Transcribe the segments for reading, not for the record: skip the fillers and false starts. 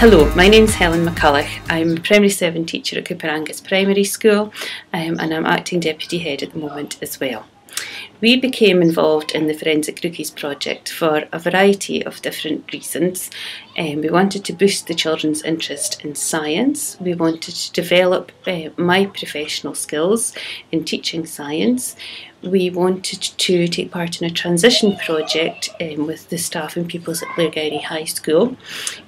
Hello, my name's Helen McCulloch. I'm a Primary 7 teacher at Coupar Angus Primary School and I'm acting Deputy Head at the moment as well. We became involved in the Forensic Rookies project for a variety of different reasons. We wanted to boost the children's interest in science. We wanted to develop my professional skills in teaching science. We wanted to take part in a transition project with the staff and pupils at Blairgowrie High School,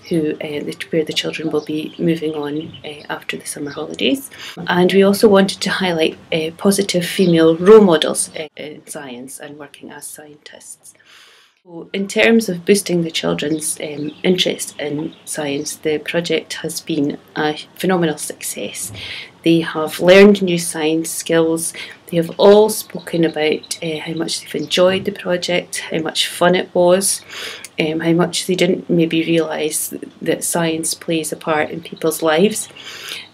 where the children will be moving on after the summer holidays. And we also wanted to highlight positive female role models in science and working as scientists. So in terms of boosting the children's interest in science, the project has been a phenomenal success. They have learned new science skills. They have all spoken about how much they've enjoyed the project, how much fun it was, how much they didn't maybe realise that science plays a part in people's lives.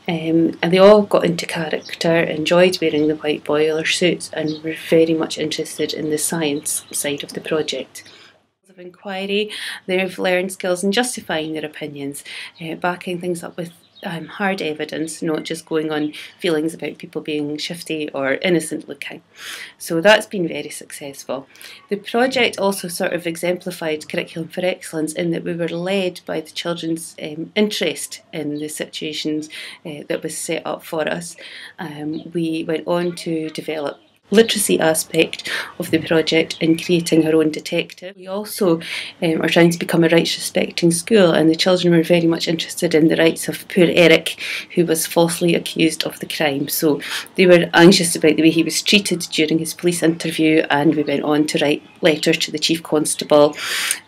And they all got into character, enjoyed wearing the white boiler suits and were very much interested in the science side of the project. Of inquiry, they've learned skills in justifying their opinions, backing things up with hard evidence, not just going on feelings about people being shifty or innocent looking. So that's been very successful. The project also sort of exemplified curriculum for excellence in that we were led by the children's interest in the situations that was set up for us. We went on to develop literacy aspect of the project in creating our own detective. We also are trying to become a rights respecting school, and the children were very much interested in the rights of poor Eric, who was falsely accused of the crime. So they were anxious about the way he was treated during his police interview, and we went on to write letters to the Chief Constable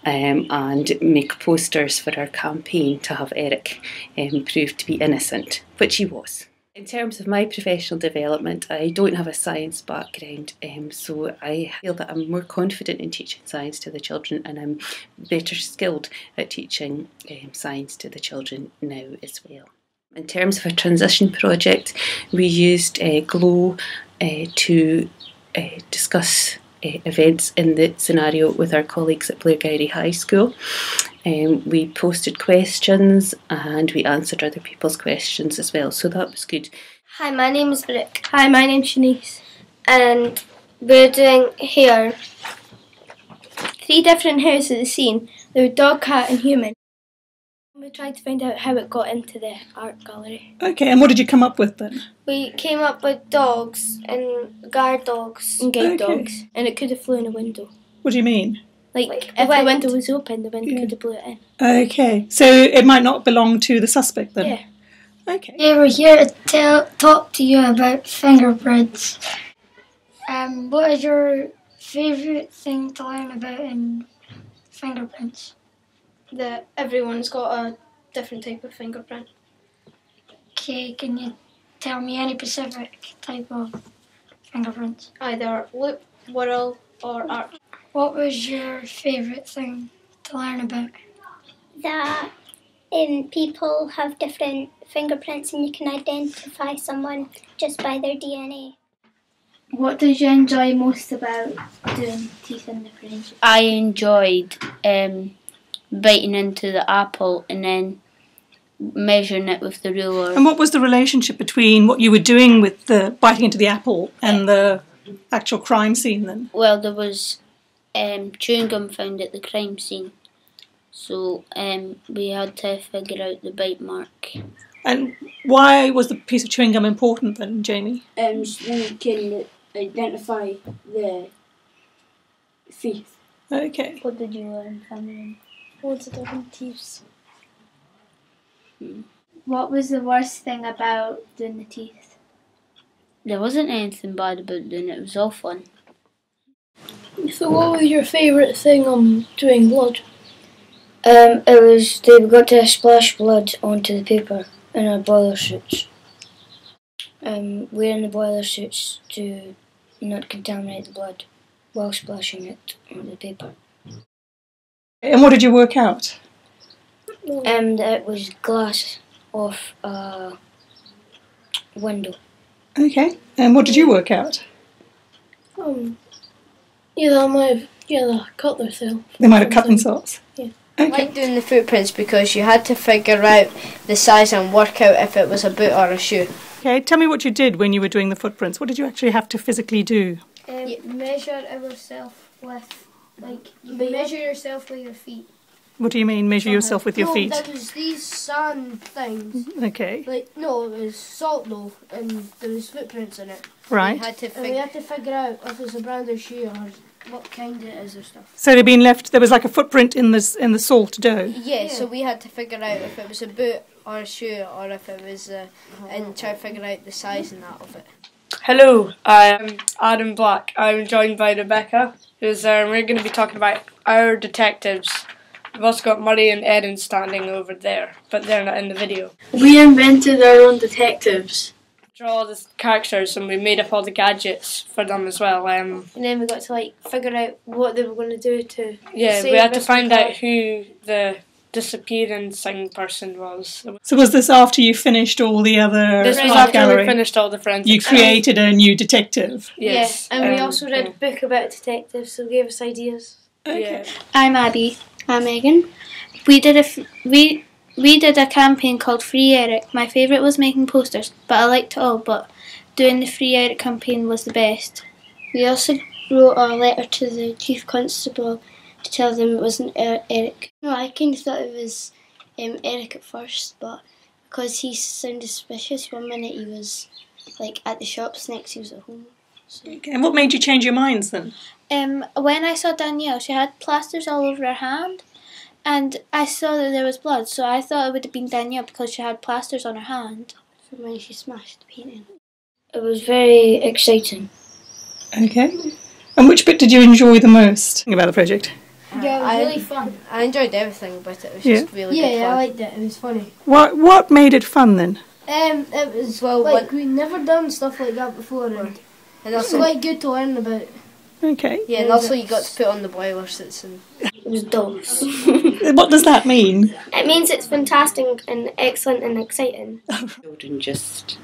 and make posters for our campaign to have Eric proved to be innocent, which he was. In terms of my professional development, I don't have a science background, so I feel that I'm more confident in teaching science to the children, and I'm better skilled at teaching science to the children now as well. In terms of a transition project, we used Glow to discuss events in the scenario with our colleagues at Blairgowrie High School. We posted questions and we answered other people's questions as well, so that was good. Hi, my name is Brooke. Hi, my name's Shanice. And we're doing hair. 3 different hairs of the scene. They were dog, cat and human. We tried to find out how it got into the art gallery. Okay, and what did you come up with then? We came up with dogs and guard dogs. And guide dogs. And it could have flown a window. What do you mean? Like if the window was open, the wind could have blew it in. Okay, so it might not belong to the suspect then? Yeah. Okay. Yeah, we're here to talk to you about fingerprints. What is your favourite thing to learn about in fingerprints? That everyone's got a different type of fingerprint. Okay, can you tell me any specific type of fingerprints? Either loop, whirl or arc. What was your favourite thing to learn about? That people have different fingerprints and you can identify someone just by their DNA. What did you enjoy most about doing teeth in the forensic? I enjoyed biting into the apple and then measuring it with the ruler. And what was the relationship between what you were doing with the biting into the apple and the actual crime scene then? Well, there was chewing gum found at the crime scene, so we had to figure out the bite mark. And why was the piece of chewing gum important then, Jamie? So you can identify the thief. Okay. What did you learn, Cameron? Loads of different teeth. What was the worst thing about doing the teeth? There wasn't anything bad about doing it, it was all fun. So what was your favourite thing on doing blood? It was they got to splash blood onto the paper in our boiler suits. Wearing the boiler suits to not contaminate the blood while splashing it onto the paper. And what did you work out? It was glass off a window. Okay. And what did you work out? Yeah, they might have cut themselves. They might have cut themselves? Yeah. I like doing the footprints because you had to figure out the size and work out if it was a boot or a shoe. Okay, tell me what you did when you were doing the footprints. What did you actually have to physically do? Measure ourselves with, measure yourself with your feet. What do you mean, measure yourself with your feet? There was these sand things. Okay. No, it was salt though, and there was footprints in it. Right. We had to figure out if it was a brand or shoe or what kind it is or stuff. So they'd been left, there was like a footprint in the salt dough? Yeah, so we had to figure out if it was a boot or a shoe or if it was, and try to figure out the size and that of it. Hello, I'm Adam Black. I'm joined by Rebecca, who's we're going to be talking about our detectives. We've also got Murray and Erin standing over there, but they're not in the video. We invented our own detectives. Draw the characters and we made up all the gadgets for them as well. And then we got to figure out what they were going to do to yeah, we had to find out who the disappearing person was. So was this after you finished all the other This was art after gallery? we finished all the forensics. You created a new detective? Yes. Yeah, and we also read a book about detectives, so gave us ideas. Okay. Yeah. I'm Abby. I'm Megan. We did a campaign called Free Eric. My favourite was making posters, but I liked it all, but doing the Free Eric campaign was the best. We also wrote a letter to the Chief Constable to tell them it wasn't Eric. No, I kind of thought it was Eric at first, but because he sounded suspicious, one minute he was at the shops, next he was at home. So. Okay. And what made you change your minds then? When I saw Danielle, she had plasters all over her hand, and I saw that there was blood, so I thought it would have been Danielle because she had plasters on her hand from when she smashed the painting. It was very exciting. Okay. And which bit did you enjoy the most about the project? Yeah, it was really fun. I enjoyed everything about it. It was just really good fun. Yeah, I liked it. It was funny. What made it fun then? It was we'd never done stuff like that before, and it was quite good to learn about. Okay. Yeah, and also you got to put on the boiler suits and. It was dogs. What does that mean? It means it's fantastic and excellent and exciting. Children just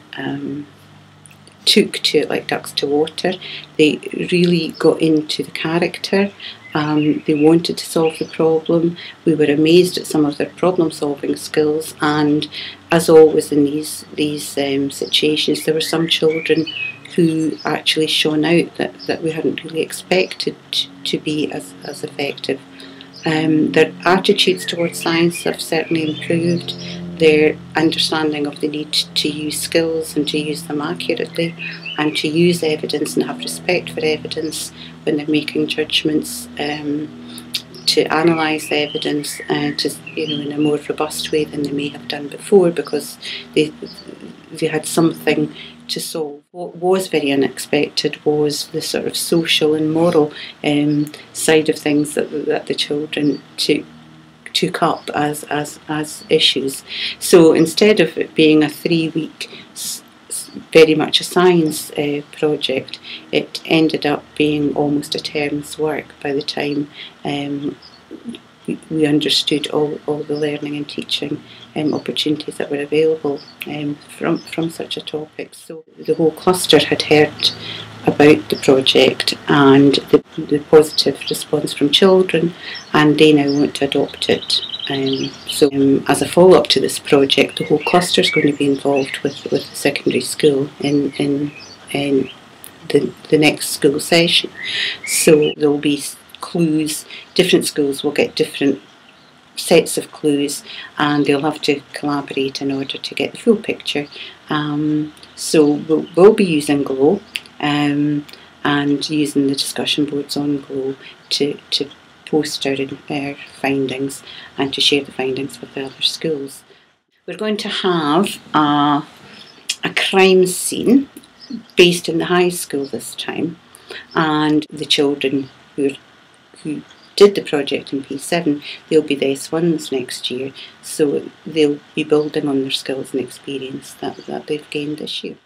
took to it like ducks to water. They really got into the character. They wanted to solve the problem. We were amazed at some of their problem-solving skills, and as always in these situations, there were some children who actually shone out that we hadn't really expected to be as effective. Their attitudes towards science have certainly improved. Their understanding of the need to use skills and to use them accurately, and to use evidence and have respect for evidence when they're making judgments, to analyse evidence in a more robust way than they may have done before, because they had something to solve. What was very unexpected was the sort of social and moral side of things that the children took up as issues. So instead of it being a 3-week very much a science project, it ended up being almost a term's work by the time we understood all the learning and teaching opportunities that were available from such a topic. So the whole cluster had heard about the project and the positive response from children, and they now want to adopt it. As a follow-up to this project, the whole cluster is going to be involved with the secondary school in the next school session. So there will be clues. Different schools will get different sets of clues, and they'll have to collaborate in order to get the full picture. So we'll be using Glow and using the discussion boards on Glow to post our findings and to share the findings with the other schools. We're going to have a crime scene based in the high school this time, and the children who did the project in P7, they'll be the S1s next year, so they'll be building on their skills and experience that they've gained this year.